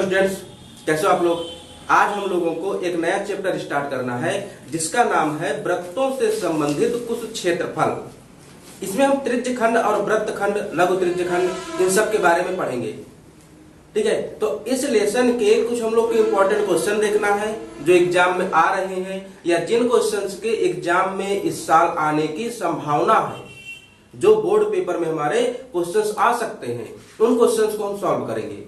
Students, कैसे हो आप लोग। आज हम लोगों को एक नया चैप्टर स्टार्ट करना है जिसका नाम है वृत्तों से संबंधित कुछ क्षेत्रफल। इसमें हम त्रिज्यखंड और वृत्तखंड, लघु त्रिज्यखंड, इन सब के बारे में पढ़ेंगे। ठीक है, तो इस लेसन के कुछ हम लोग को इंपॉर्टेंट क्वेश्चन देखना है जो एग्जाम में आ रहे हैं या जिन क्वेश्चंस के एग्जाम में इस साल आने की संभावना है, जो बोर्ड पेपर में हमारे क्वेश्चंस आ सकते हैं, उन क्वेश्चंस को हम सॉल्व करेंगे।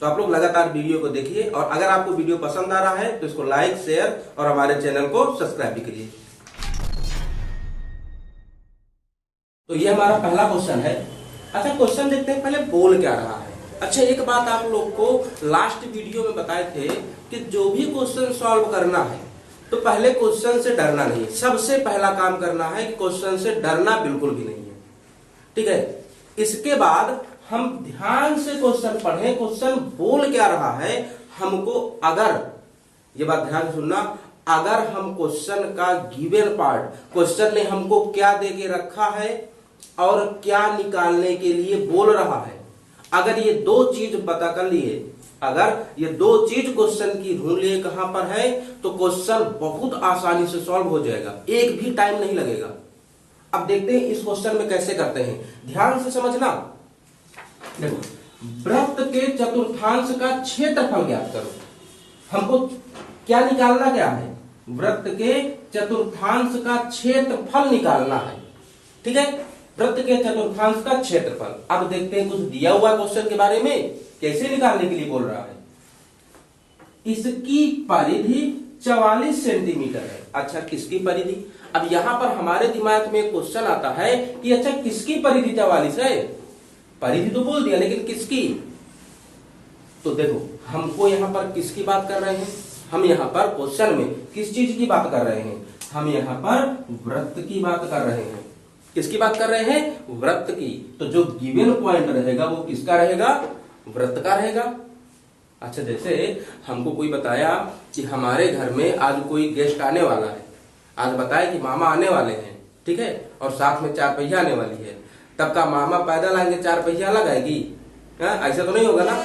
तो आप लोग लगातार वीडियो को देखिए और अगर आपको वीडियो पसंद आ रहा है तो इसको लाइक, शेयर और हमारे चैनल को सब्सक्राइब भी करिए। तो ये हमारा पहला क्वेश्चन है। अच्छा, क्वेश्चन देखते हैं पहले बोल क्या रहा है। अच्छा, एक बात आप लोग को लास्ट वीडियो में बताए थे कि जो भी क्वेश्चन सॉल्व करना है तो पहले क्वेश्चन से डरना नहीं है। सबसे पहला काम करना है कि क्वेश्चन से डरना बिल्कुल भी नहीं है। ठीक है, इसके बाद हम ध्यान से क्वेश्चन पढ़ें, क्वेश्चन बोल क्या रहा है हमको। अगर ये बात ध्यान से सुनना, अगर हम क्वेश्चन का गिवन पार्ट, क्वेश्चन ने हमको क्या दे के रखा है और क्या निकालने के लिए बोल रहा है, अगर ये दो चीज पता कर लिए, अगर ये दो चीज क्वेश्चन की ढूंढ लिए कहां पर है, तो क्वेश्चन बहुत आसानी से सॉल्व हो जाएगा, एक भी टाइम नहीं लगेगा। अब देखते हैं इस क्वेश्चन में कैसे करते हैं, ध्यान से समझना। देखो, वृत्त के चतुर्थांश का क्षेत्रफल ज्ञात करो। हमको क्या निकालना, क्या है, वृत्त के चतुर्थांश का क्षेत्रफल निकालना है। ठीक है, वृत्त के चतुर्थांश का क्षेत्रफल। अब देखते हैं कुछ दिया हुआ क्वेश्चन के बारे में, कैसे निकालने के लिए बोल रहा है। इसकी परिधि 44 सेंटीमीटर है। अच्छा, किसकी परिधि? अब यहां पर हमारे दिमाग में क्वेश्चन आता है कि अच्छा किसकी परिधि 44 है। परिधि तो बोल दिया, लेकिन किसकी? तो देखो, हमको यहां पर किसकी बात कर रहे हैं, हम यहां पर क्वेश्चन में किस चीज की बात कर रहे हैं, हम यहां पर वृत्त की बात कर रहे हैं। किसकी बात कर रहे हैं? वृत्त की। तो जो गिवन पॉइंट रहेगा वो किसका रहेगा? वृत्त का रहेगा। अच्छा, जैसे हमको कोई बताया कि हमारे घर में आज कोई गेस्ट आने वाला है, आज बताया कि मामा आने वाले हैं, ठीक है, और साथ में 4 पहिया आने वाली है, तब का मामा पैदल आएंगे 4 पहिया लगाएगी? ऐसा तो नहीं होगा ना,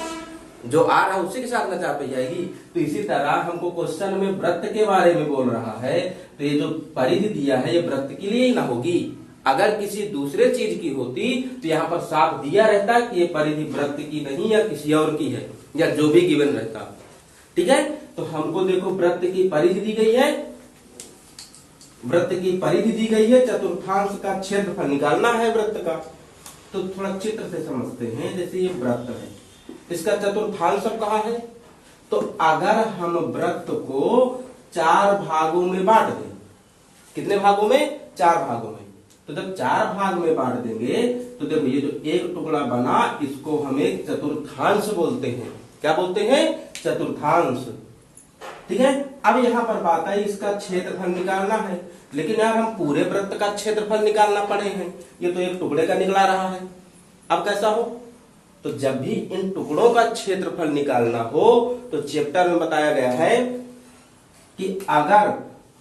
जो आ रहा है उसी के साथ में 4 पहिया आएगी। तो इसी तरह हमको क्वेश्चन में वृत्त के बारे में बोल रहा है, तो ये जो परिधि दिया है ये वृत्त के लिए ही ना होगी। अगर किसी दूसरे चीज की होती तो यहाँ पर साफ दिया रहता कि ये परिधि वृत्त की नहीं या किसी और की है, या जो भी गिवन रहता। ठीक है, तो हमको देखो वृत्त की परिधि दी गई है, वृत्त की परिधि दी गई है, चतुर्थांश का क्षेत्रफल निकालना है वृत्त का। तो थोड़ा चित्र से समझते हैं। जैसे ये वृत्त है, इसका चतुर्थांश अब कहाँ है, तो अगर हम वृत्त को 4 भागों में बांट दें, कितने भागों में? 4 भागों में। तो जब 4 भाग में बांट देंगे तो देखो ये जो एक टुकड़ा बना इसको हम एक चतुर्थांश बोलते हैं। क्या बोलते हैं? चतुर्थांश। ठीक है, अब यहां पर बात है इसका क्षेत्रफल निकालना है, लेकिन यार हम पूरे वृत्त का क्षेत्रफल निकालना पड़े हैं, ये तो एक टुकड़े का निकला रहा है। अब कैसा हो, तो जब भी इन टुकड़ों का क्षेत्रफल निकालना हो तो चैप्टर में बताया गया है कि अगर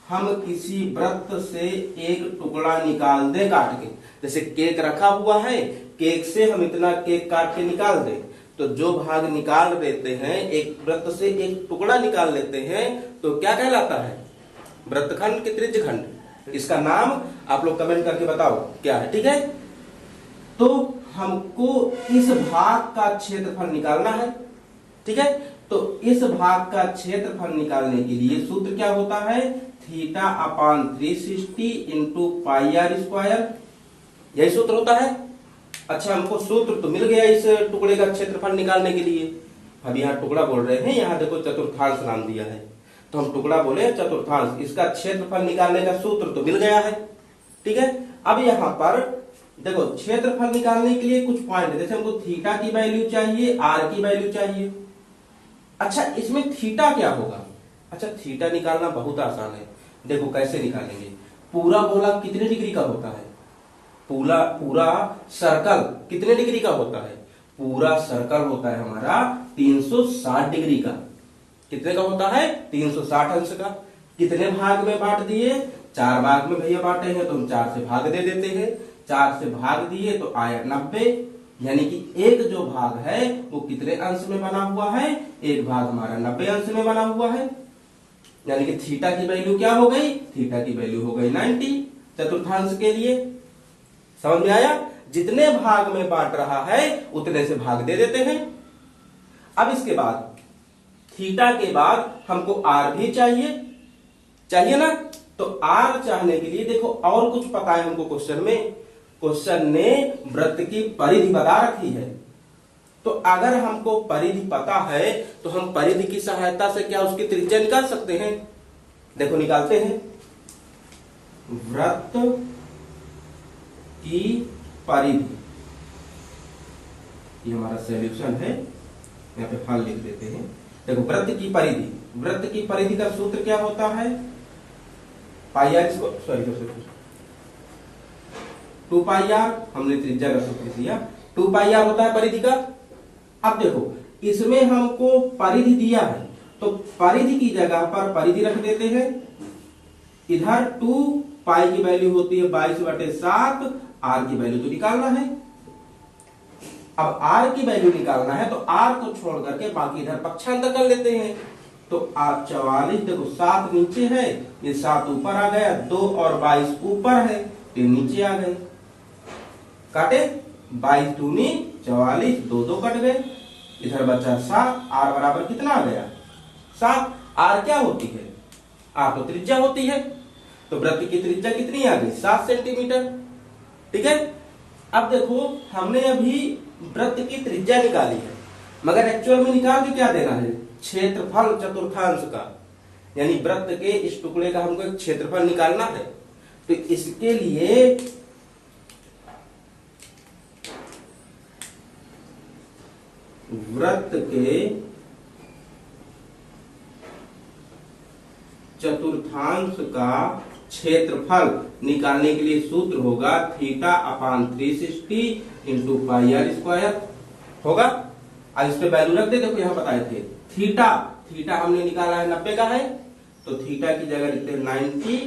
हम किसी वृत्त से एक टुकड़ा निकाल दें काट के, जैसे केक रखा हुआ है, केक से हम इतना केक काट के निकाल दें, तो जो भाग निकाल देते हैं, एक वृत्त से एक टुकड़ा निकाल लेते हैं, तो क्या कहलाता है? वृत्तखंड के त्रिज्यखंड। इसका नाम आप लोग कमेंट करके बताओ क्या है। ठीक है, तो हमको इस भाग का क्षेत्रफल निकालना है। ठीक है, तो इस भाग का क्षेत्रफल निकालने के लिए सूत्र क्या होता है? θ/360 इंटू πr², यही सूत्र होता है। अच्छा, हमको सूत्र तो मिल गया इस टुकड़े का क्षेत्रफल निकालने के लिए। अब यहाँ टुकड़ा बोल रहे हैं, यहाँ देखो चतुर्थांश नाम दिया है, तो हम टुकड़ा बोले चतुर्थांश, इसका क्षेत्रफल निकालने का सूत्र तो मिल गया है। ठीक है, अब यहाँ पर देखो क्षेत्रफल निकालने के लिए कुछ पॉइंट है, जैसे हमको थीटा की वैल्यू चाहिए, आर की वैल्यू चाहिए। अच्छा, इसमें थीटा क्या होगा? अच्छा, थीटा निकालना बहुत आसान है। देखो कैसे निकालेंगे, पूरा गोला कितने डिग्री का होता है? पूरा सर्कल कितने डिग्री का होता है? पूरा सर्कल होता है हमारा 360 डिग्री का। कितने का होता है? 360 अंश का। कितने भाग में बांट दिए? 4 भाग में भैया बांटे हैं, तो हम 4 से भाग दे देते हैं। 4 से भाग दिए तो आया 90। यानी कि एक जो भाग है वो कितने अंश में बना हुआ है, एक भाग हमारा 90 अंश में बना हुआ है। यानी कि थीटा की वैल्यू क्या हो गई, थीटा की वैल्यू हो गई 90 चतुर्थांश के लिए। समझ में आया? जितने भाग में बांट रहा है उतने से भाग दे देते हैं। अब इसके बाद थीटा के बाद हमको आर भी चाहिए ना। तो आर चाहने के लिए देखो और कुछ पता है हमको क्वेश्चन में, क्वेश्चन ने वृत्त की परिधि बता रखी है। तो अगर हमको परिधि पता है तो हम परिधि की सहायता से क्या उसकी त्रिज्या निकाल सकते हैं। देखो निकालते हैं। वृत्त की परिधि, ये हमारा सॉल्यूशन है, यहाँ पे हल लिख देते हैं। देखो वृत्त की परिधि, वृत्त की परिधि का सूत्र क्या होता है, पाई आर, इसको सॉरी 2 पाई आर, हमने त्रिज्या का सूत्र दिया 2 पाई आर होता है परिधि का। अब देखो इसमें हमको परिधि दिया है तो परिधि की जगह पर परिधि रख देते हैं। इधर 2 पाई की वैल्यू होती है 22/7, आर की वैल्यू तो निकालना है। अब आर की वैल्यू निकालना है तो आर को छोड़ करके बाकी इधर पक्षांतर कर लेते हैं। तो आप 44, देखो 7 नीचे है, ये 7 ऊपर आ गया, 2 और 22 ऊपर है तो नीचे आ गए। काटे 22 दूनी 44, 2 कट गए, इधर बचा 7। आर बराबर कितना आ गया 7। आर क्या होती है, आर तो त्रिज्या होती है। तो वृत्त की त्रिज्या कितनी आ गई 7 सेंटीमीटर। ठीक है। अब देखो हमने अभी वृत्त की त्रिज्या निकाली है, मगर एक्चुअल में निकाल के क्या देना है, क्षेत्रफल चतुर्थांश का। यानी वृत्त के इस टुकड़े का हमको एक क्षेत्रफल निकालना है। तो इसके लिए वृत्त के चतुर्थांश का क्षेत्रफल निकालने के लिए सूत्र होगा θ/360 इंटू पाई आर स्क्वायर होगा। अब इस पे वैल्यू रख दे। देखो यहां बताए थे थीटा हमने निकाला है 90 का है, तो थीटा की जगह लिखते हैं 90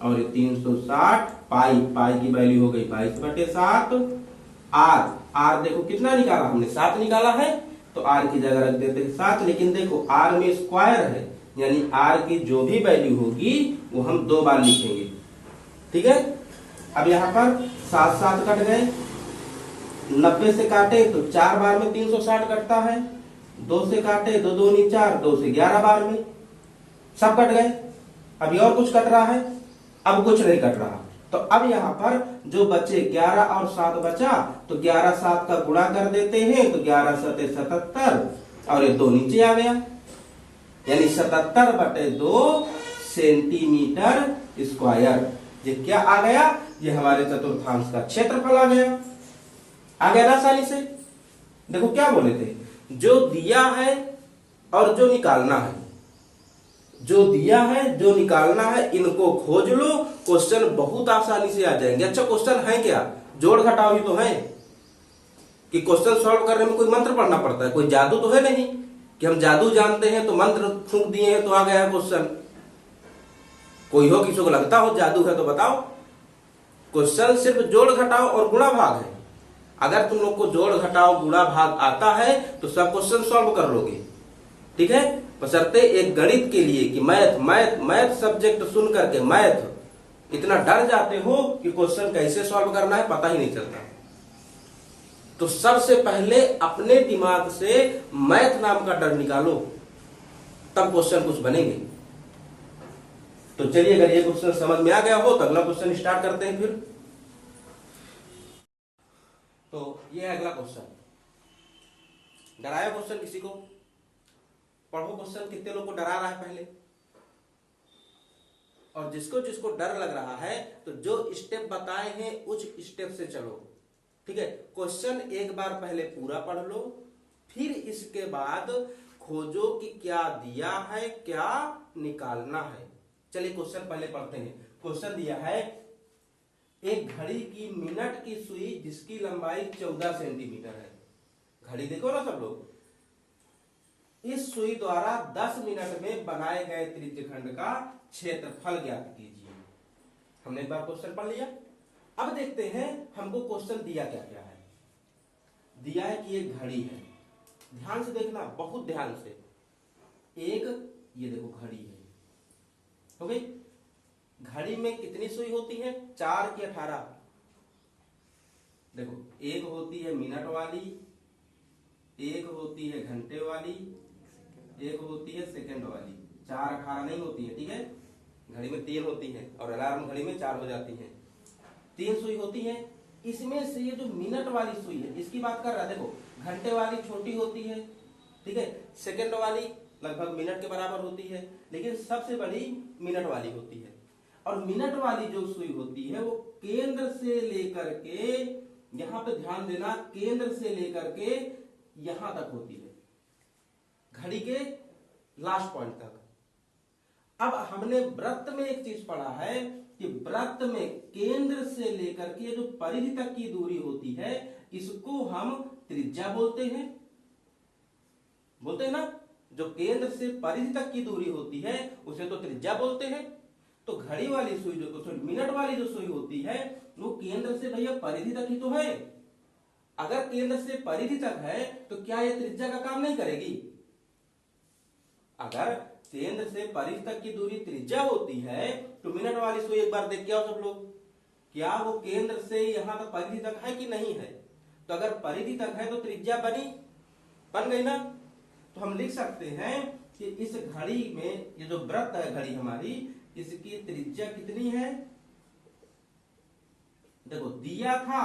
और 360। पाई की वैल्यू हो गई 22/7। आर देखो कितना निकाला हमने 7 निकाला है, तो आर की जगह रख देते हैं 7। लेकिन देखो आर में स्क्वायर है, यानी आर की जो भी वैल्यू होगी वो हम 2 बार लिखेंगे। ठीक है। अब यहां पर 7 कट गए, 90 से काटे तो 4 बार में 360 कटता है, 2 से काटे 2 दूनी 4, 2 से 11 बार में सब कट गए। अभी और कुछ कट रहा है, अब कुछ नहीं कट रहा। तो अब यहां पर जो बचे 11 और 7 बचा, तो 11 7 का गुणा कर देते हैं, तो 11 7 77 और ये 2 नीचे आ गया, यानी 77/2 सेंटीमीटर स्क्वायर। ये क्या आ गया, ये हमारे चतुर्थांश का क्षेत्रफल आ गया। आ गया ना आसानी से। देखो क्या बोले थे, जो दिया है और जो निकालना है, जो दिया है जो निकालना है, इनको खोज लो, क्वेश्चन बहुत आसानी से आ जाएंगे। अच्छा क्वेश्चन है क्या, जोड़ घटाव ही तो है कि क्वेश्चन सॉल्व करने में कोई मंत्र पढ़ना पड़ता है, कोई जादू तो है नहीं कि हम जादू जानते हैं तो मंत्र फूंक दिए हैं तो आ गया क्वेश्चन। कोई हो किसी को लगता हो जादू है तो बताओ। क्वेश्चन सिर्फ जोड़ घटाव और गुणा भाग है। अगर तुम लोग को जोड़ घटाव गुणा भाग आता है तो सब क्वेश्चन सॉल्व कर लोगे। ठीक है। बशर्ते एक गणित के लिए कि मैथ सब्जेक्ट सुन करके मैथ इतना डर जाते हो कि क्वेश्चन कैसे सॉल्व करना है पता ही नहीं चलता। तो सबसे पहले अपने दिमाग से मैथ नाम का डर निकालो, तब क्वेश्चन कुछ बनेंगे। तो चलिए अगर ये क्वेश्चन समझ में आ गया हो तो अगला क्वेश्चन स्टार्ट करते हैं फिर। तो ये है अगला क्वेश्चन। डराया क्वेश्चन किसी को, पढ़ो क्वेश्चन। कितने लोग को डरा रहा है पहले, और जिसको जिसको डर लग रहा है तो जो स्टेप बताए हैं उस स्टेप से चलो। ठीक है। क्वेश्चन एक बार पहले पूरा पढ़ लो, फिर इसके बाद खोजो कि क्या दिया है क्या निकालना है। चलिए क्वेश्चन पहले पढ़ते हैं। क्वेश्चन दिया है, एक घड़ी की मिनट की सुई जिसकी लंबाई 14 सेंटीमीटर है। घड़ी देखो ना सब लोग। इस सुई द्वारा 10 मिनट में बनाए गए त्रिज्यखंड का क्षेत्रफल ज्ञात कीजिए। हमने एक बार क्वेश्चन पढ़ लिया। अब देखते हैं हमको क्वेश्चन दिया क्या क्या है। दिया है कि एक घड़ी है, ध्यान से देखना, बहुत ध्यान से। एक ये देखो घड़ी है, हो गई। घड़ी में कितनी सुई होती है? 4 की 18। देखो, एक होती है मिनट वाली, एक होती है घंटे वाली, एक होती है सेकंड वाली। 4 18 नहीं होती है, ठीक है। घड़ी में 3 होती है और अलार्म घड़ी में 4 हो जाती है। 3 सुई होती है। इसमें से ये जो मिनट वाली सुई है इसकी बात कर रहा है। देखो, घंटे वाली छोटी होती है, ठीक है, सेकंड वाली लगभग मिनट के बराबर होती है, लेकिन सबसे बड़ी मिनट वाली होती है। और मिनट वाली जो सुई होती है वो केंद्र से लेकर के, यहां पे ध्यान देना, केंद्र से लेकर के यहां तक होती है, घड़ी के लास्ट पॉइंट तक। अब हमने वृत्त में एक चीज पढ़ा है कि वृत्त में केंद्र से लेकर के जो परिधि तक की दूरी होती है इसको हम त्रिज्या बोलते हैं, बोलते हैं ना। जो केंद्र से परिधि तक की दूरी होती है उसे तो त्रिज्या बोलते हैं। तो घड़ी वाली सुई जो, सॉरी, मिनट वाली जो सुई होती है वो केंद्र से भैया परिधि तक ही तो है। अगर केंद्र से परिधि तक है तो क्या ये त्रिज्या का काम नहीं करेगी? अगर केंद्र से परिधि तक की दूरी त्रिज्या होती है तो मिनट वाली सुई एक बार देख के आओ सब लोग, क्या वो केंद्र से यहां तक परिधि तक है कि नहीं है? तो अगर परिधि तक है तो त्रिज्या बन गई ना। तो हम लिख सकते हैं कि इस घड़ी में ये जो वृत्त है घड़ी हमारी, इसकी त्रिज्या कितनी है? देखो, दिया था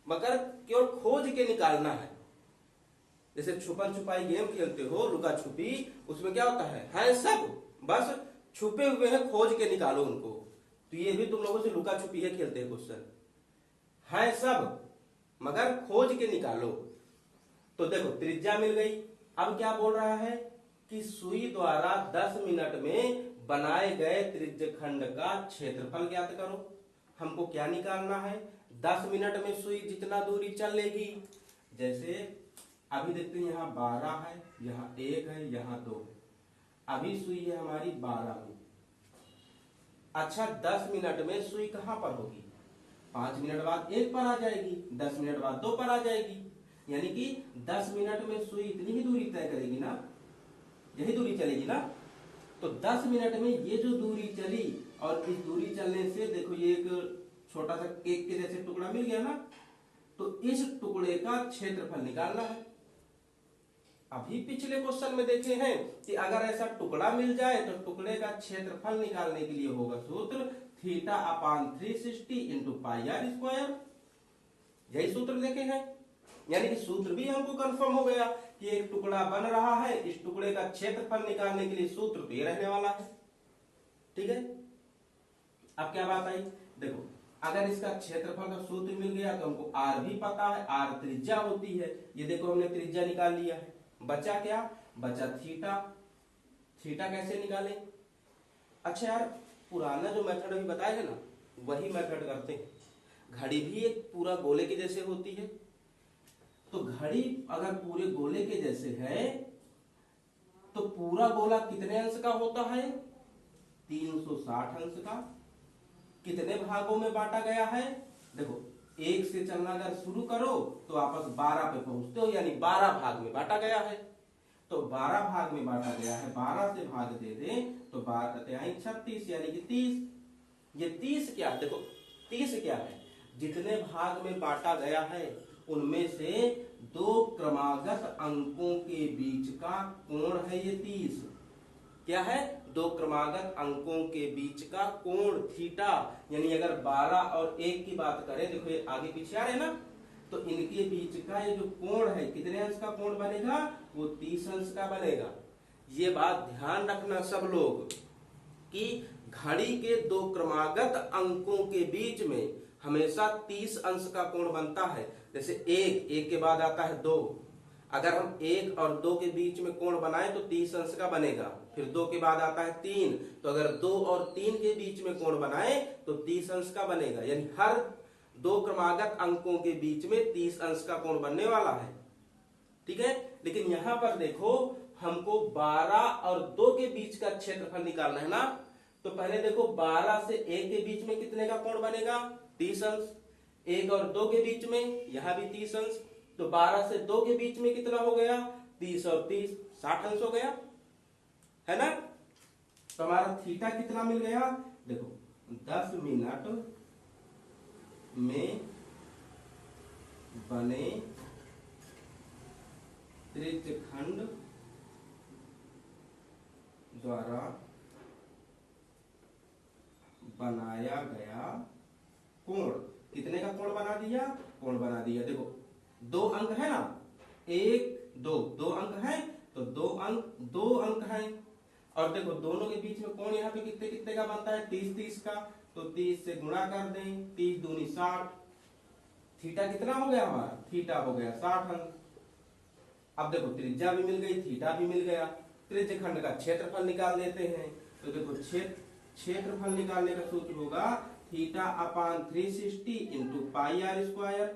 मगर केवल खोज के निकालना है। जैसे छुपन छुपाई गेम खेलते हो, लुका छुपी, उसमें क्या होता है सब बस छुपे हुए हैं, खोज के निकालो उनको। तो ये भी तुम लोगों से लुका छुपी है खेलते हैं, क्वेश्चन है सब मगर खोज के निकालो। तो देखो, त्रिज्या मिल गई। अब क्या बोल रहा है कि सुई द्वारा 10 मिनट में बनाए गए त्रिज्य खंड का क्षेत्रफल ज्ञात करो। हमको क्या निकालना है? 10 मिनट में सुई जितना दूरी चल लेगी, जैसे अभी देखते हैं यहां 12 है, यहां 1 है, यहां 2 है। अभी सुई है हमारी 12 में। अच्छा, 10 मिनट में सुई कहां पर होगी? 5 मिनट बाद 1 पर आ जाएगी, 10 मिनट बाद 2 पर आ जाएगी। यानी कि 10 मिनट में सुई इतनी ही दूरी तय करेगी ना, यही दूरी चलेगी ना। तो 10 मिनट में ये जो दूरी चली और इस दूरी चलने से देखो ये एक छोटा सा केक के जैसे टुकड़ा मिल गया ना, तो इस टुकड़े का क्षेत्रफल निकालना है। अभी पिछले क्वेश्चन में देखे हैं कि अगर ऐसा टुकड़ा मिल जाए तो टुकड़े का क्षेत्रफल निकालने के लिए होगा सूत्र θ/360 इंटू पाई आर स्क्वायर। यही सूत्र देखे हैं, यानी कि सूत्र भी हमको कंफर्म हो गया कि एक टुकड़ा बन रहा है, इस टुकड़े का क्षेत्रफल निकालने के लिए सूत्र तो ये रहने वाला है, ठीक है। अब क्या बात आई? देखो, अगर इसका क्षेत्रफल का सूत्र मिल गया तो हमको आर भी पता है, आर त्रिज्या होती है। ये देखो हमने त्रिज्या निकाल लिया है। बचा क्या? बचा थीटा। थीटा कैसे निकालें? अच्छा यार, पुराना जो मेथड अभी बताया है ना, वही मेथड करते हैं। घड़ी भी एक पूरा गोले के जैसे होती है, तो घड़ी अगर पूरे गोले के जैसे है तो पूरा गोला कितने अंश का होता है? 360 अंश का। कितने भागों में बांटा गया है? देखो, 1 से चलना अगर शुरू करो तो वापस 12 पे पहुंचते हो, यानी 12 भाग में बांटा गया है। तो 12 भाग में बांटा गया है, 12 से भाग दे दें तो 36 यानी कि 30। ये 30 क्या? देखो, 30 क्या है? जितने भाग में बांटा गया है उनमें से 2 क्रमागत अंकों के बीच का कोण है ये 30। क्या है? 2 क्रमागत अंकों के बीच का कोण थीटा। यानी अगर 12 और 1 की बात करें, देखो ये आगे पीछे आ रहे हैं ना, तो इनके बीच का ये जो कोण है कितने अंश का कोण बनेगा? वो 30 अंश का बनेगा। ये बात ध्यान रखना सब लोग कि घड़ी के 2 क्रमागत अंकों के बीच में हमेशा 30 अंश का कोण बनता है। जैसे 1 के बाद आता है 2, अगर हम 1 और 2 के बीच में कोण बनाए तो 30 अंश का बनेगा। फिर 2 के बाद आता है 3, तो अगर 2 और 3 के बीच में कोण बनाए तो 30 अंश का बनेगा। यानी हर 2 क्रमागत अंकों के बीच में 30 अंश का कोण बनने वाला है, ठीक है। लेकिन यहां पर देखो, हमको 12 और 2 के बीच का क्षेत्रफल निकालना है ना, तो पहले देखो 12 से 1 के बीच में कितने का कोण बनेगा? 30 अंश। 1 और 2 के बीच में यहां भी 30 अंश। तो 12 से 2 के बीच में कितना हो गया, 30 और 30 60 अंश हो गया, है ना। तो हमारा थीटा कितना मिल गया, देखो 10 मिनट में बने त्रिज्यखंड द्वारा बनाया गया कोण, कितने का कोण बना दिया, कोण बना दिया। देखो 2 अंक है ना, 1 2 2 अंक है, तो 2 अंक है। और देखो दोनों के बीच में कोण यहाँ पे कितने कितने का बनता है, 30 30 का, तो 30 से गुणा कर दें, 30 दूनी 60। थीटा कितना हो गया हमारा, थीटा हो गया 60 अंक। अब देखो त्रिज्या भी मिल गई, थीटा भी मिल गया। त्रिज्यखंड का क्षेत्रफल निकाल देते हैं। तो देखो क्षेत्रफल निकालने का सूत्र होगा theta upon 360 into pi r square.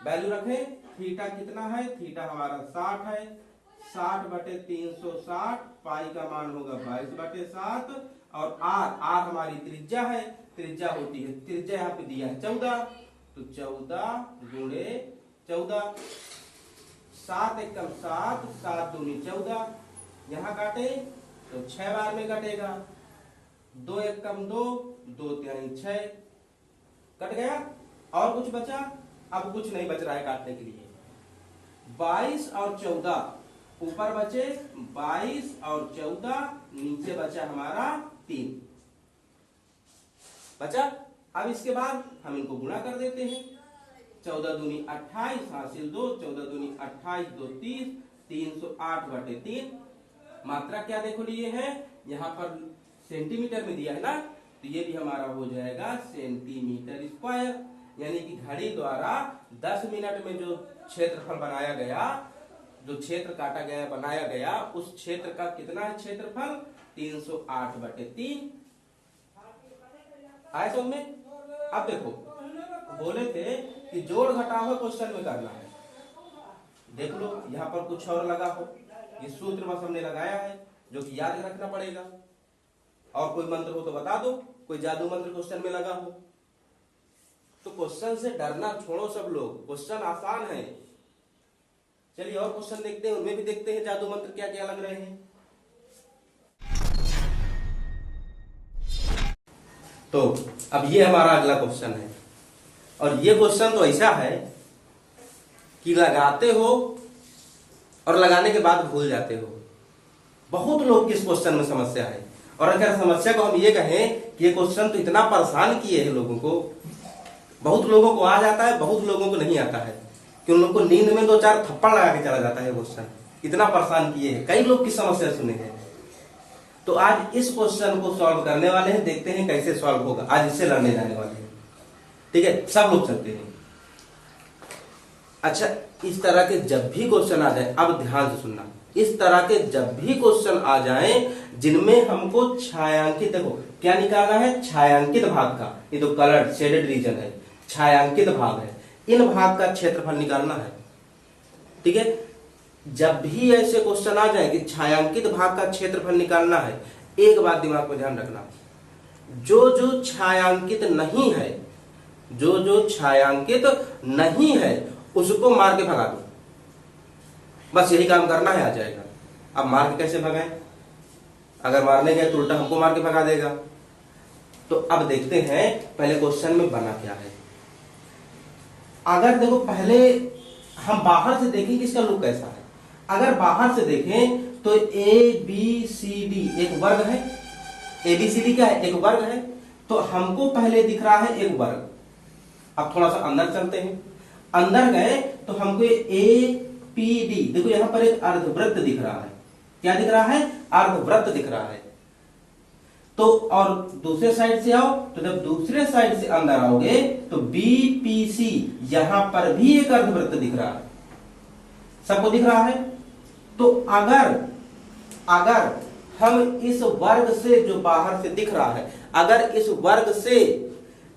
Value रखें, थीटा कितना है, थीटा हमारा 60 है, 60 बटे 360, पाई का मान होगा 22 बटे 7, और आर हमारी त्रिज्या है, त्रिज्या होती है, त्रिज्या यहाँ पे दिया है 14, तो 14 गुणे 14, 7 एकम 7, 7 दूनी 14, यहाँ काटे तो 6 बार में कटेगा, 2 एकम 2, 2 तिहाई 6, कट गया। और कुछ बचा, अब कुछ नहीं बच रहा है काटने के लिए। 22 और 14 ऊपर बचे, 22 और 14 नीचे बचा हमारा 3 बचा। अब इसके बाद हम इनको गुणा कर देते हैं, 14 दूनी 28 हासिल 2, 14 दूनी 28 2 30, 308 बटे 3। मात्रा क्या देखो लिए है, यहाँ पर सेंटीमीटर में दिया है ना, तो ये भी हमारा हो जाएगा सेंटीमीटर स्क्वायर। यानी कि घड़ी द्वारा 10 मिनट में जो क्षेत्रफल बनाया गया, जो क्षेत्र काटा गया बनाया गया, उस क्षेत्र का कितना है क्षेत्रफल, 308 बटे 3। आए समझ में। अब देखो बोले थे कि जोड़ घटाव क्वेश्चन में करना है, देख लो यहाँ पर कुछ और लगा हो, ये सूत्र बस हमने लगाया है जो कि याद रखना पड़ेगा। और कोई मंत्र हो तो बता दो, कोई जादू मंत्र क्वेश्चन में लगा हो तो। क्वेश्चन से डरना छोड़ो सब लोग, क्वेश्चन आसान है। चलिए और क्वेश्चन देखते हैं, उनमें भी देखते हैं जादू मंत्र क्या क्या लग रहे हैं। तो अब ये हमारा अगला क्वेश्चन है, और ये क्वेश्चन तो ऐसा है कि लगाते हो और लगाने के बाद भूल जाते हो। बहुत लोग की इस क्वेश्चन में समस्या है, और अगर समस्या को हम ये कहें कि ये क्वेश्चन तो इतना परेशान किए हैं लोगों को, बहुत लोगों को आ जाता है, बहुत लोगों को नहीं आता है, कि उन लोगों को नींद में 2-4 थप्पड़ लगा के चला जाता है क्वेश्चन, इतना परेशान किए हैं। कई लोग की समस्या सुने हैं। तो आज इस क्वेश्चन को सॉल्व करने वाले हैं, देखते हैं कैसे सॉल्व होगा। आज इससे लड़ने जाने वाले हैं, ठीक है, सब लोग चलते हैं। अच्छा, इस तरह के जब भी क्वेश्चन आ जाए, अब ध्यान से सुनना, इस तरह के जब भी क्वेश्चन आ जाए जिनमें हमको छायांकित, देखो क्या निकालना है, छायांकित भाग का, ये तो कलर्ड शेडेड रीजन है, छायांकित भाग है, इन भाग का क्षेत्रफल निकालना है, ठीक है। जब भी ऐसे क्वेश्चन आ जाए कि छायांकित भाग का क्षेत्रफल निकालना है, एक बात दिमाग में ध्यान रखना, जो जो छायांकित नहीं है, जो जो छायांकित नहीं है उसको मार के भगा दो, बस यही काम करना है, आ जाएगा। अब मार के कैसे भगाएं, अगर मारने गए तो उल्टा हमको मार के भगा देगा। तो अब देखते हैं पहले क्वेश्चन में बना क्या है। अगर देखो पहले हम बाहर से देखें कि इसका लुक कैसा है। अगर बाहर से देखें तो ABCD एक वर्ग है, ABCD क्या है, एक वर्ग है, तो हमको पहले दिख रहा है एक वर्ग। अब थोड़ा सा अंदर चलते हैं, अंदर गए तो हमको APD, देखो यहां पर एक अर्धवृत्त दिख रहा है, क्या दिख रहा है, अर्धवृत्त दिख रहा है। तो और दूसरे साइड से आओ, तो जब दूसरे साइड से अंदर आओगे तो BPC, यहां पर भी एक अर्धवृत्त दिख रहा है, सबको दिख रहा है। तो अगर हम इस वर्ग से जो बाहर से दिख रहा है, अगर इस वर्ग से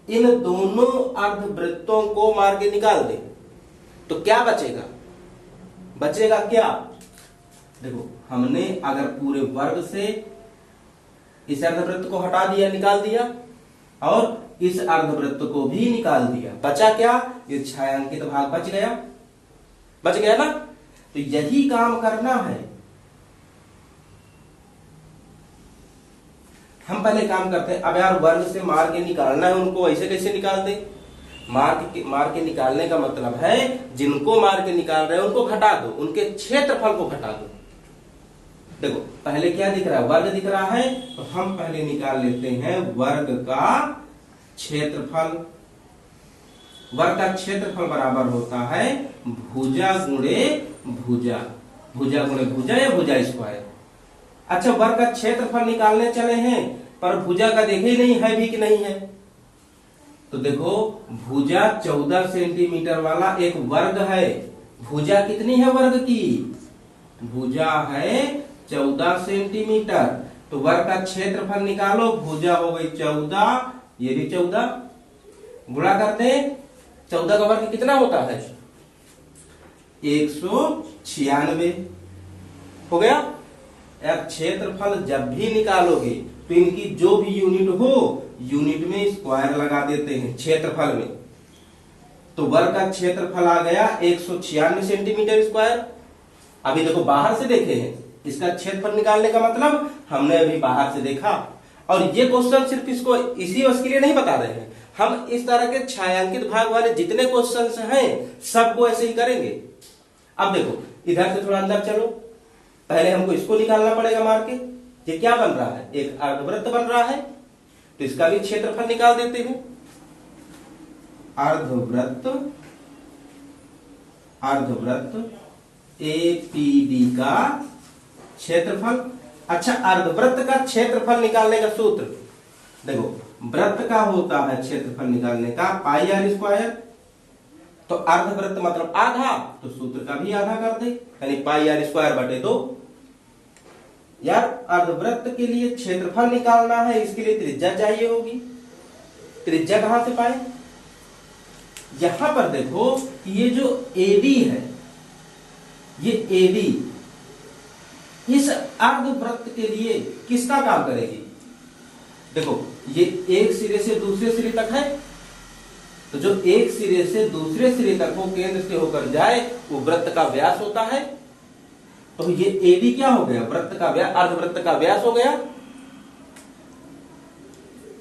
इन दोनों अर्धवृत्तों को मार के निकाल दे तो क्या बचेगा, बचेगा क्या, देखो हमने अगर पूरे वर्ग से इस अर्धवृत्त को हटा दिया, निकाल दिया, और इस अर्धवृत्त को भी निकाल दिया, बचा क्या, ये छायांकित भाग बच गया, बच गया ना। तो यही काम करना है। हम पहले काम करते हैं। अब यार वर्ग से मार के निकालना है उनको, ऐसे कैसे निकाल दे? मार के निकालने का मतलब है जिनको मार के निकाल रहे हैं उनको घटा दो, उनके क्षेत्रफल को घटा दो। देखो पहले क्या दिख रहा है? वर्ग दिख रहा है, तो हम पहले निकाल लेते हैं वर्ग का क्षेत्रफल। वर्ग का क्षेत्रफल बराबर होता है भुजा गुणे भुजा, भुजा गुणे भुजा या भुजा स्क्वायर। अच्छा, वर्ग का क्षेत्रफल निकालने चले हैं, पर भुजा का देखे ही नहीं है भी कि नहीं है। तो देखो भुजा 14 सेंटीमीटर वाला एक वर्ग है। भुजा कितनी है वर्ग की? भुजा है 14 सेंटीमीटर। तो वर्ग का क्षेत्रफल निकालो। भुजा हो गई 14, ये भी 14, गुणा करते 14 का वर्ग कितना होता है? 196 हो गया। अब क्षेत्रफल जब भी निकालोगे तो इनकी जो भी यूनिट हो, यूनिट में स्क्वायर लगा देते हैं क्षेत्रफल में। तो वर्ग का क्षेत्रफल आ गया 196 सेंटीमीटर स्क्वायर। अभी देखो बाहर से देखे हैं, इसका क्षेत्रफल निकालने का मतलब हमने अभी बाहर से देखा। और ये क्वेश्चन सिर्फ इसको इसी वर्ष के लिए नहीं बता रहे हैं, हम इस तरह के छायांकित भाग वाले जितने क्वेश्चंस हैं सबको ऐसे ही करेंगे। अब देखो इधर से थोड़ा अंदर चलो, पहले हमको इसको निकालना पड़ेगा मार के। ये क्या बन रहा है? एक अर्धवृत्त बन रहा है, तो इसका भी क्षेत्रफल निकाल देते हैं। अर्धवृत्त, अर्धवृत्त एपीडी का क्षेत्रफल। अच्छा, अर्धवृत्त का क्षेत्रफल निकालने का सूत्र देखो, वृत्त का होता है क्षेत्रफल निकालने का पाई आर स्क्वायर। तो अर्धवृत्त मतलब आधा, तो सूत्र का भी आधा कर दे, यानी पाई आर स्क्वायर बटे 2। यार अर्धवृत्त के लिए क्षेत्रफल निकालना है, इसके लिए त्रिज्या चाहिए होगी। त्रिज्या कहां से पाए? यहां पर देखो ये जो एडी है, ये एडी इस अर्धवृत्त के लिए किसका काम करेगी? देखो ये एक सिरे से दूसरे सिरे तक है, तो जो एक सिरे से दूसरे सिरे तक वो केंद्र से होकर जाए वो वृत्त का व्यास होता है। तो ये एडी क्या हो गया? वृत्त का व्यास, अर्धवृत्त का व्यास हो गया।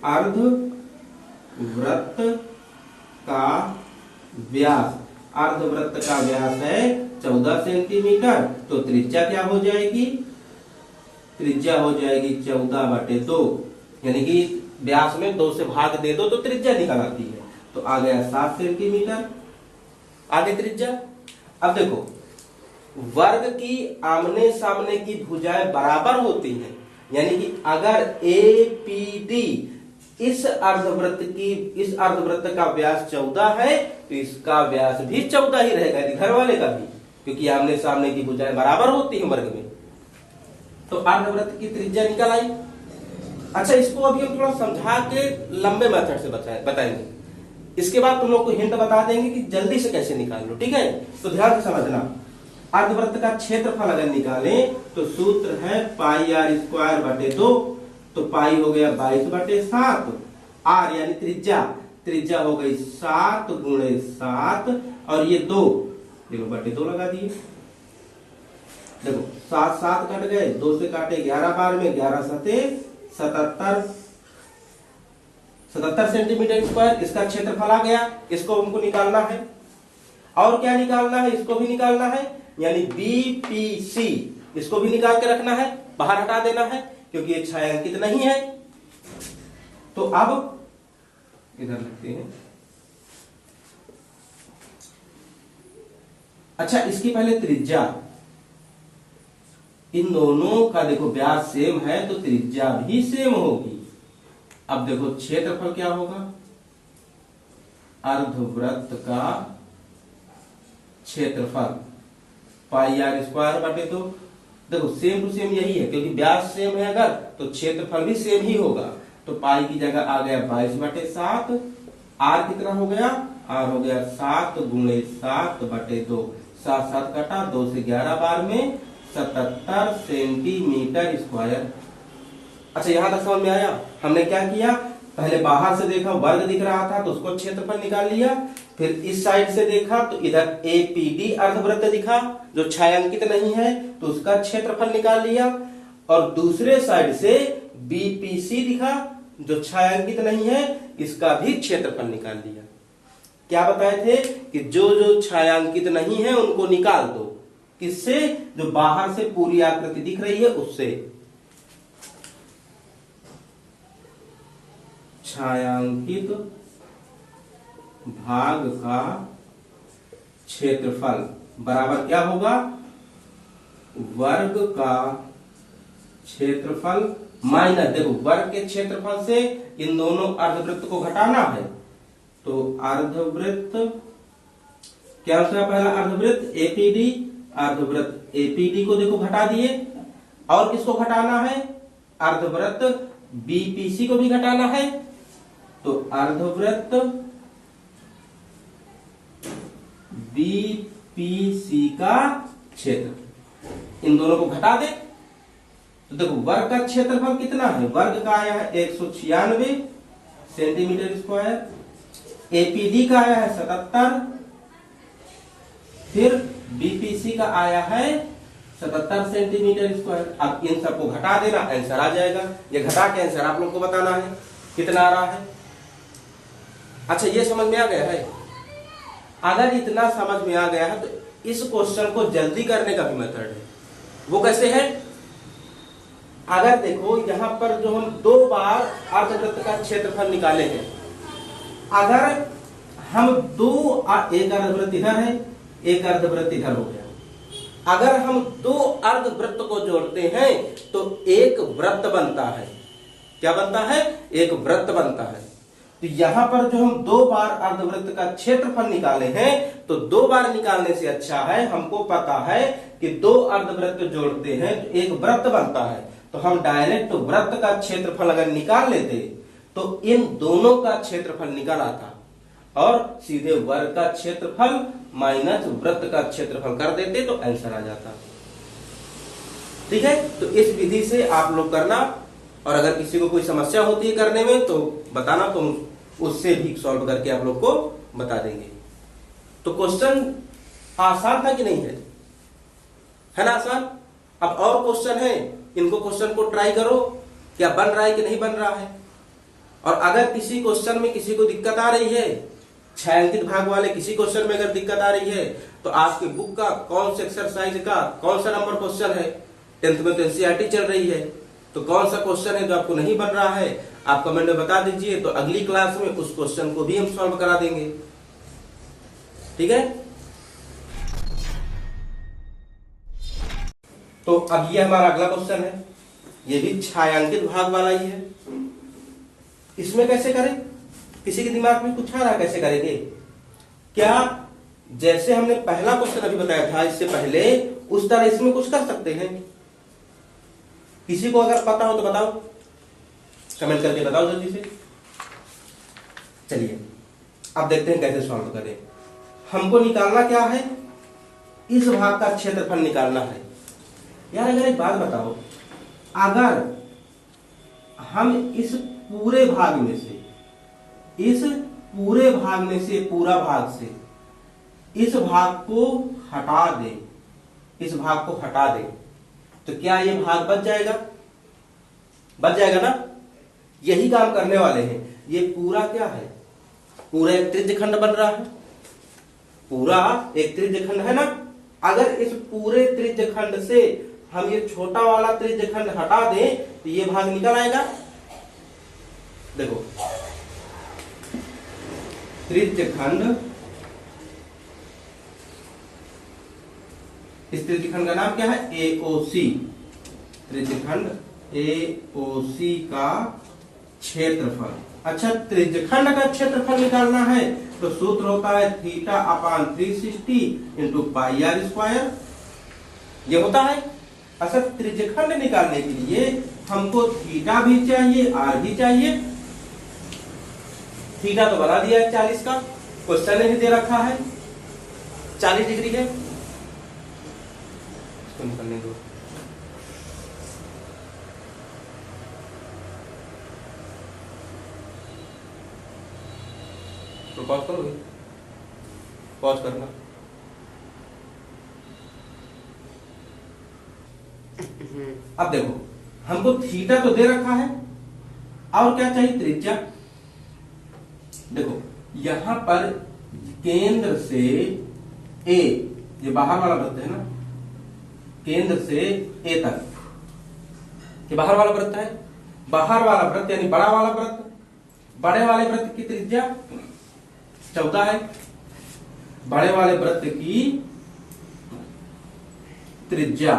अर्धवृत्त का व्यास, अर्धवृत्त का व्यास है 14 सेंटीमीटर। तो त्रिज्या क्या हो जाएगी? त्रिज्या हो जाएगी 14 बटे 2, यानी कि व्यास में 2 से भाग दे दो तो त्रिज्या निकल आती है। तो आ गया 7 सेंटीमीटर आगे त्रिज्या। अब देखो वर्ग की आमने सामने की भुजाएं बराबर होती हैं, यानी कि अगर एपीडी इस अर्धवृत्त का व्यास 14 है तो इसका व्यास भी 14 ही रहेगा, घर वाले का भी, क्योंकि आमने सामने की भुजाएं बराबर होती हैं वर्ग में। तो अर्धवृत्त की त्रिज्या निकल आई। अच्छा, इसको अभी हम थोड़ा समझा के लंबे मेथड से बताएंगे। इसके बाद तुम लोग को हिंट बता देंगे कि जल्दी से कैसे निकाल लो, ठीक है? तो ध्यान से समझना। अर्धवृत्त का क्षेत्रफल अगर निकालें तो सूत्र है पाई आर स्क्वायर बटे 2। तो पाई हो गया 22 बटे 7, आर यानी त्रिज्या, त्रिज्या हो गई 7 गुणे 7, और ये 2 देखो बटे 2 लगा दिए। देखो 7 7 कट गए, 2 से काटे 11 बार में, 11 सते 77 सेंटीमीटर स्क्वायर इसका क्षेत्रफल आ गया। इसको हमको निकालना है, और क्या निकालना है? इसको भी निकालना है, यानी बीपीसी इसको भी निकाल के रखना है, बाहर हटा देना है क्योंकि ये छायांकित नहीं है। तो अब इधर लिखते हैं। अच्छा, इसकी पहले त्रिज्या, इन दोनों का देखो व्यास सेम है तो त्रिज्या भी सेम होगी। अब देखो क्षेत्रफल क्या होगा? अर्धवृत्त का क्षेत्रफल पाई आर स्क्वायर बटे 2। देखो सेम टू सेम यही है, क्योंकि व्यास सेम है अगर तो क्षेत्रफल भी सेम ही होगा। तो पाई की जगह आ गया 22 बटे 7, आर कितना हो गया? आर हो गया 7 गुणे 7 बटे 2, 7 7 कटा, 2 से 11 बार में 77 सेंटीमीटर स्क्वायर। अच्छा, यहां तक समझ में आया? हमने क्या किया? पहले बाहर से देखा वर्ग दिख रहा था तो उसको क्षेत्रफल निकाल लिया, फिर इस साइड से देखा तो इधर एपीडी अर्धवृत्त दिखा जो छायांकित नहीं है तो उसका क्षेत्रफल निकाल लिया, और दूसरे साइड से बीपीसी दिखा जो छायांकित नहीं है इसका भी क्षेत्रफल निकाल लिया। क्या बताए थे कि जो जो छायांकित नहीं है उनको निकाल दो, किससे? जो बाहर से पूरी आकृति दिख रही है उससे। छायांकित भाग का क्षेत्रफल बराबर क्या होगा? वर्ग का क्षेत्रफल माइनस, देखो वर्ग के क्षेत्रफल से इन दोनों अर्धवृत्त को घटाना है, तो अर्धवृत्त क्या होता? पहला अर्धवृत्त एपीडी, अर्धवृत्त एपीडी को देखो घटा दिए, और किसको घटाना है? अर्धवृत्त बीपीसी को भी घटाना है, तो अर्धवृत्त बीपीसी का क्षेत्र इन दोनों को घटा दे तो देखो वर्ग का क्षेत्रफल कितना है? वर्ग का आया है 196 सेंटीमीटर स्क्वायर, एपीडी का आया है 77, फिर बीपीसी का आया है 77 सेंटीमीटर स्क्वायर। अब इन सबको घटा देना, आंसर आ जाएगा। ये घटा के आंसर आप लोग को बताना है कितना आ रहा है। अच्छा, ये समझ में आ गया है? अगर इतना समझ में आ गया है तो इस क्वेश्चन को जल्दी करने का भी मेथड है। वो कैसे है? अगर देखो यहां पर जो हम 2 बार अर्धवृत्त का क्षेत्रफल निकाले हैं, अगर हम एक अर्धवृत्त इधर है, एक अर्धवृत्त इधर हो गया, अगर हम 2 अर्धवृत्त को जोड़ते हैं तो एक वृत्त बनता है। क्या बनता है? एक वृत्त बनता है। तो यहां पर जो हम 2 बार अर्धवृत्त का क्षेत्रफल निकाले हैं, तो 2 बार निकालने से अच्छा है, हमको पता है कि 2 अर्धवृत्त जोड़ते हैं तो एक वृत्त बनता है, तो हम डायरेक्ट वृत्त का क्षेत्रफल अगर निकाल लेते तो इन दोनों का क्षेत्रफल निकल आता और सीधे वर्ग का क्षेत्रफल माइनस वृत्त का क्षेत्रफल कर देते तो आंसर आ जाता। ठीक है, तो इस विधि से आप लोग करना, और अगर किसी को कोई समस्या होती है करने में तो बताना, तो उससे भी सॉल्व करके आप लोग को बता देंगे। तो क्वेश्चन आसान था कि नहीं है ना? आसान। अब और क्वेश्चन है, इनको क्वेश्चन को ट्राई करो, क्या बन रहा है कि नहीं बन रहा है। और अगर किसी क्वेश्चन में किसी को दिक्कत आ रही है, छायांकित भाग वाले किसी क्वेश्चन में अगर दिक्कत आ रही है, तो आपके बुक का कौन से एक्सरसाइज का कौन सा नंबर क्वेश्चन है, 10th में तो एनसीईआरटी चल रही है, तो कौन सा क्वेश्चन है जो आपको नहीं बन रहा है आप कमेंट में बता दीजिए, तो अगली क्लास में उस क्वेश्चन को भी हम सॉल्व करा देंगे। ठीक है, तो अब ये हमारा अगला क्वेश्चन है, ये भी छायांकित भाग वाला ही है। इसमें कैसे करें? किसी के दिमाग में कुछ आ रहा है कैसे करेंगे? क्या जैसे हमने पहला क्वेश्चन अभी बताया था इससे पहले, उस तरह इसमें कुछ कर सकते हैं? किसी को अगर पता हो तो बताओ, कमेंट करके बताओ जल्दी से। चलिए अब देखते हैं कैसे सॉल्व करें। हमको निकालना क्या है? इस भाग का क्षेत्रफल निकालना है। यार अगर एक बात बताओ, अगर हम इस पूरे भाग में से, इस पूरे भाग में से, पूरा भाग से इस भाग को हटा दें, इस भाग को हटा दें, तो क्या ये भाग बच जाएगा? बच जाएगा ना? यही काम करने वाले हैं। ये पूरा क्या है? पूरा एक त्रिज्यखंड बन रहा है, पूरा एक त्रिज्यखंड है ना। अगर इस पूरे त्रिज्यखंड से हम ये छोटा वाला त्रिज्यखंड हटा दें तो ये भाग निकल आएगा। देखो त्रिज्यखंड, इस त्रिज्यखंड का नाम क्या है? AOC। त्रिज्यखंड AOC का क्षेत्रफल। अच्छा, त्रिज्यखंड का क्षेत्रफल निकालना है तो सूत्र होता है θ/360 इंटू पाई आर स्क्वायर। ये होता है। अच्छा, त्रिज्यखंड निकालने के लिए हमको थीटा भी चाहिए, आर भी चाहिए। थीटा तो बना दिया है 40 का, क्वेश्चन में ही दे रखा है 40 डिग्री है। इसको निकालने दो। तो पॉज करोगे, पॉज करना। अब देखो हमको थीटा तो दे रखा है और क्या चाहिए, त्रिज्या। देखो यहां पर केंद्र से ए, ये बाहर वाला वृत्त है ना, केंद्र से ए तक, ये बाहर वाला वृत्त है। बाहर वाला वृत्त यानी बड़ा वाला वृत्त, बड़े वाले वृत्त की त्रिज्या 14 है। बड़े वाले वृत्त की त्रिज्या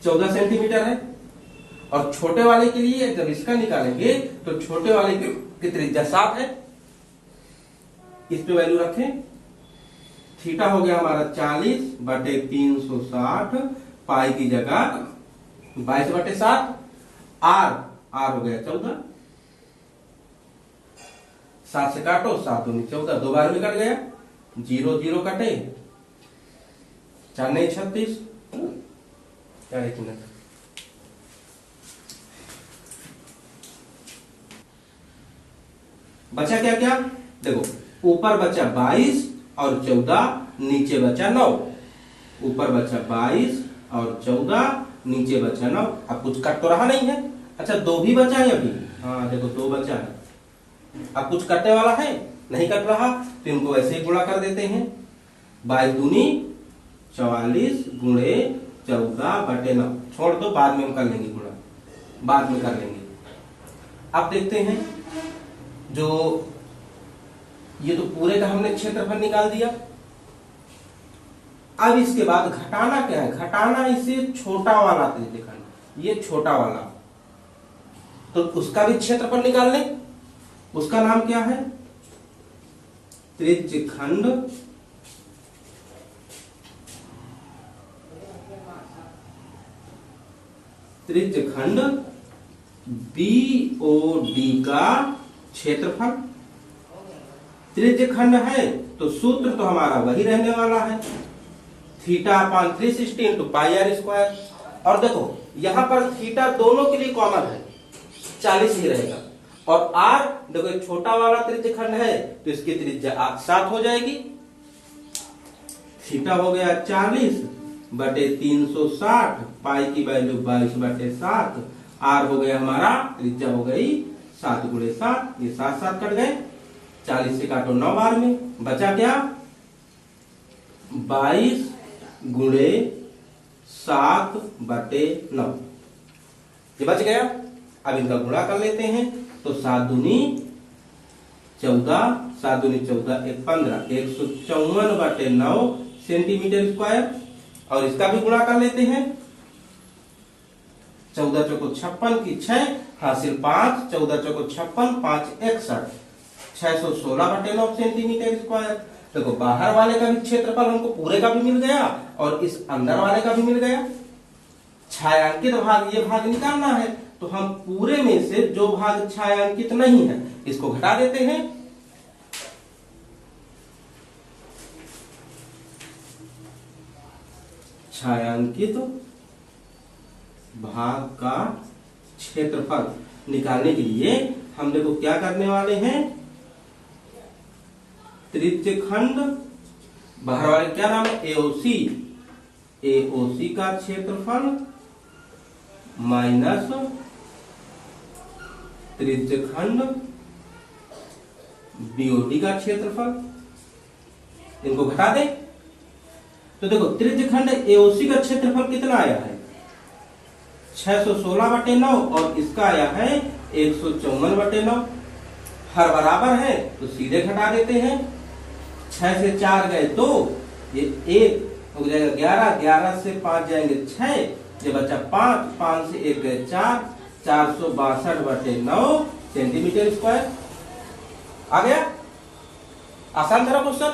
14 सेंटीमीटर है। और छोटे वाले के लिए जब इसका निकालेंगे तो छोटे वाले की त्रिज्या 7 है। इस पे वैल्यू रखें, थीटा हो गया हमारा 40/360, पाई की जगह 22/7, आर हो गया 14। 7 से काटो, 7 दूनी 14, 2 बार में कट गया, 0 0 कटे, 4 नहीं 36, क्या 1 मिनट। बचा क्या क्या, देखो ऊपर बचा 22 और 14, नीचे बचा 9। ऊपर बचा 22 और 14, नीचे बचा 9। अब कुछ कट तो रहा नहीं है। अच्छा 2 भी बचा है अभी, हाँ देखो 2 बचा है। अब कुछ कटने वाला है, नहीं कट रहा, तो इनको ऐसे ही गुणा कर देते हैं। 22 दूनी 44 गुणे 14/9, छोड़ दो, बाद में हम कर लेंगे गुणा, बाद में कर लेंगे। अब देखते हैं, जो ये तो पूरे का हमने क्षेत्रफल निकाल दिया। अब इसके बाद घटाना क्या है, घटाना इसे छोटा वाला त्रिज्यखंड, ये छोटा वाला, तो उसका भी क्षेत्रफल निकाल लें। उसका नाम क्या है, त्रिज्यखंड त्रिज्यखंड बीओडी का क्षेत्रफल। त्रिज्यखंड है तो सूत्र तो हमारा वही रहने वाला है, θ/360 इंटू पाई आर स्क्वायर। और देखो यहां पर थीटा दोनों के लिए कॉमन है, 40 ही रहेगा। और आर देखो एक छोटा वाला त्रिज्यखंड है तो इसकी त्रिज्या 7 हो जाएगी। थीटा हो गया 40/360, पाई की वैल्यू 22/7, आर हो गया हमारा, त्रिज्या हो गई 7 गुणे 7, ये 7 7 कट गए, 40 से काटो 9 बार में, बचा क्या 22 गुणे 7/9, ये बच गया। अब इनका गुणा कर लेते हैं, तो 7 दूनी 14, 7 दूनी 14, 1 15, 154/9 सेंटीमीटर स्क्वायर। और इसका भी गुणा कर लेते हैं, 14 चौको 56 की 6 हासिल 5, 14 चौको 56, 5 61, 616/9 सेंटीमीटर स्क्वायर। देखो बाहर वाले का भी क्षेत्रफल हमको पूरे का भी मिल गया और इस अंदर वाले का भी मिल गया। छायांकित भाग, ये भाग निकालना है, तो हम पूरे में से जो भाग छायांकित नहीं है इसको घटा देते हैं। छायांकित भाग का क्षेत्रफल निकालने के लिए हम देखो क्या करने वाले हैं, त्रिज्यखंड बाहर वाले क्या नाम है, एओसी, एओसी का क्षेत्रफल माइनस त्रिज्यखंड बीओडी का क्षेत्रफल, इनको घटा दें। तो देखो त्रिज्यखंड एओसी का क्षेत्रफल कितना आया है, 616/9, और इसका आया है 154/9। हर बराबर है तो सीधे घटा देते हैं। 6 से 4 गए 2, ये 1 हो जाएगा 11, 11 से 5 जाएंगे 6, ये बचा 5, 5 से 1 गए 4, 462/9 सेंटीमीटर स्क्वायर। आ गया, आसान था क्वेश्चन।